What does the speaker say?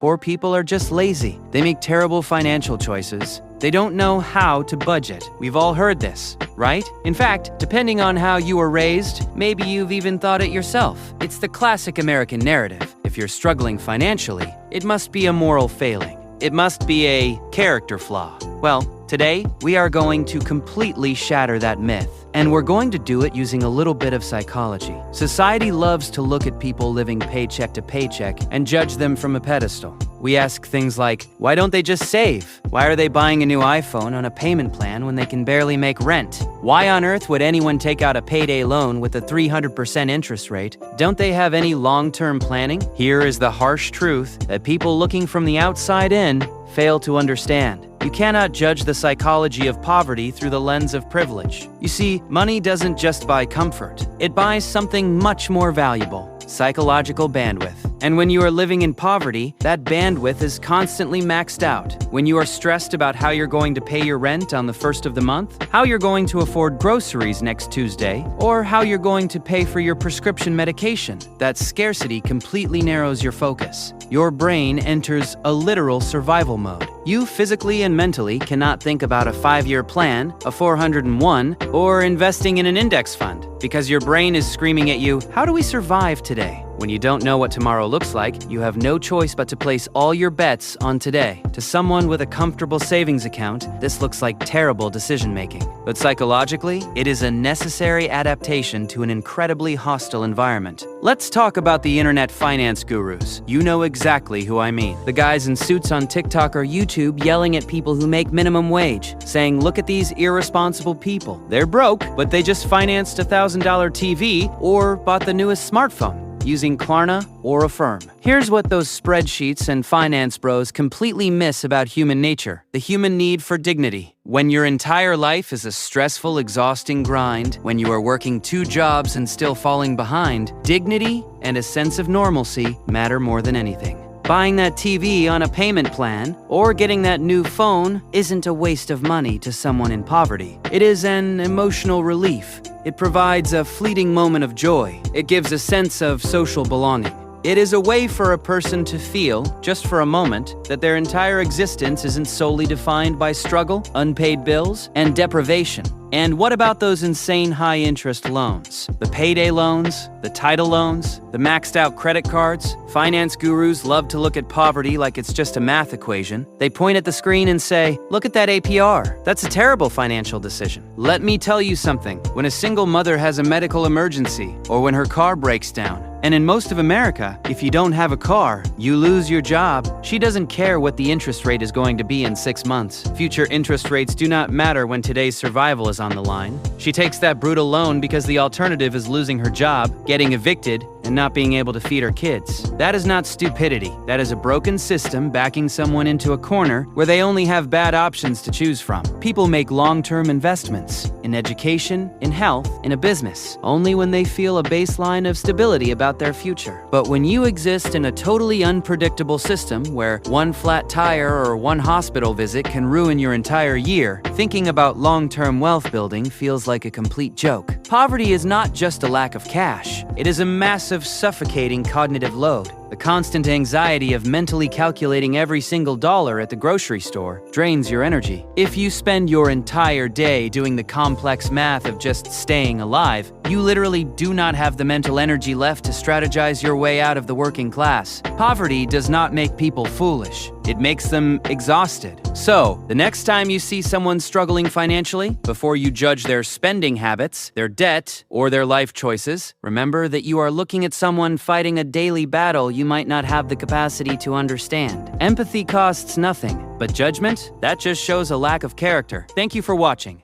Poor people are just lazy. They make terrible financial choices. They don't know how to budget. We've all heard this, right? In fact, depending on how you were raised, maybe you've even thought it yourself. It's the classic American narrative. If you're struggling financially, it must be a moral failing. It must be a character flaw. Well, today, we are going to completely shatter that myth. And we're going to do it using a little bit of psychology. Society loves to look at people living paycheck to paycheck and judge them from a pedestal. We ask things like, why don't they just save? Why are they buying a new iPhone on a payment plan when they can barely make rent? Why on earth would anyone take out a payday loan with a 300% interest rate? Don't they have any long-term planning? Here is the harsh truth that people looking from the outside in fail to understand. You cannot judge the psychology of poverty through the lens of privilege. You see, money doesn't just buy comfort. It buys something much more valuable: psychological bandwidth. And when you are living in poverty, that bandwidth is constantly maxed out. When you are stressed about how you're going to pay your rent on the first of the month, how you're going to afford groceries next Tuesday, or how you're going to pay for your prescription medication, that scarcity completely narrows your focus. Your brain enters a literal survival mode. You physically and mentally cannot think about a 5-year plan, a 401, or investing in an index fund, because your brain is screaming at you, how do we survive today? When you don't know what tomorrow looks like, you have no choice but to place all your bets on today. To someone with a comfortable savings account, this looks like terrible decision-making. But psychologically, it is a necessary adaptation to an incredibly hostile environment. Let's talk about the internet finance gurus. You know exactly who I mean. The guys in suits on TikTok or YouTube yelling at people who make minimum wage, saying, look at these irresponsible people. They're broke, but they just financed a $1,000 TV or bought the newest smartphone using Klarna or Affirm. Here's what those spreadsheets and finance bros completely miss about human nature: the human need for dignity. When your entire life is a stressful, exhausting grind, when you are working 2 jobs and still falling behind, dignity and a sense of normalcy matter more than anything. Buying that TV on a payment plan or getting that new phone isn't a waste of money to someone in poverty. It is an emotional relief. It provides a fleeting moment of joy. It gives a sense of social belonging. It is a way for a person to feel, just for a moment, that their entire existence isn't solely defined by struggle, unpaid bills, and deprivation. And what about those insane high-interest loans? The payday loans, the title loans, the maxed-out credit cards? Finance gurus love to look at poverty like it's just a math equation. They point at the screen and say, look at that APR. That's a terrible financial decision. Let me tell you something. When a single mother has a medical emergency, or when her car breaks down, and in most of America, if you don't have a car, you lose your job, she doesn't care what the interest rate is going to be in 6 months. Future interest rates do not matter when today's survival is on the line. She takes that brutal loan because the alternative is losing her job, getting evicted, and not being able to feed her kids. That is not stupidity. That is a broken system backing someone into a corner where they only have bad options to choose from. People make long-term investments in education, in health, in a business, only when they feel a baseline of stability about their future. But when you exist in a totally unpredictable system where one flat tire or one hospital visit can ruin your entire year, thinking about long-term wealth building feels like a complete joke. Poverty is not just a lack of cash. It is a massive, suffocating cognitive load. The constant anxiety of mentally calculating every single dollar at the grocery store drains your energy. If you spend your entire day doing the complex math of just staying alive, you literally do not have the mental energy left to strategize your way out of the working class. Poverty does not make people foolish. It makes them exhausted. So, the next time you see someone struggling financially, before you judge their spending habits, their debt, or their life choices, remember that you are looking at someone fighting a daily battle you might not have the capacity to understand. Empathy costs nothing, but judgment? That just shows a lack of character. Thank you for watching.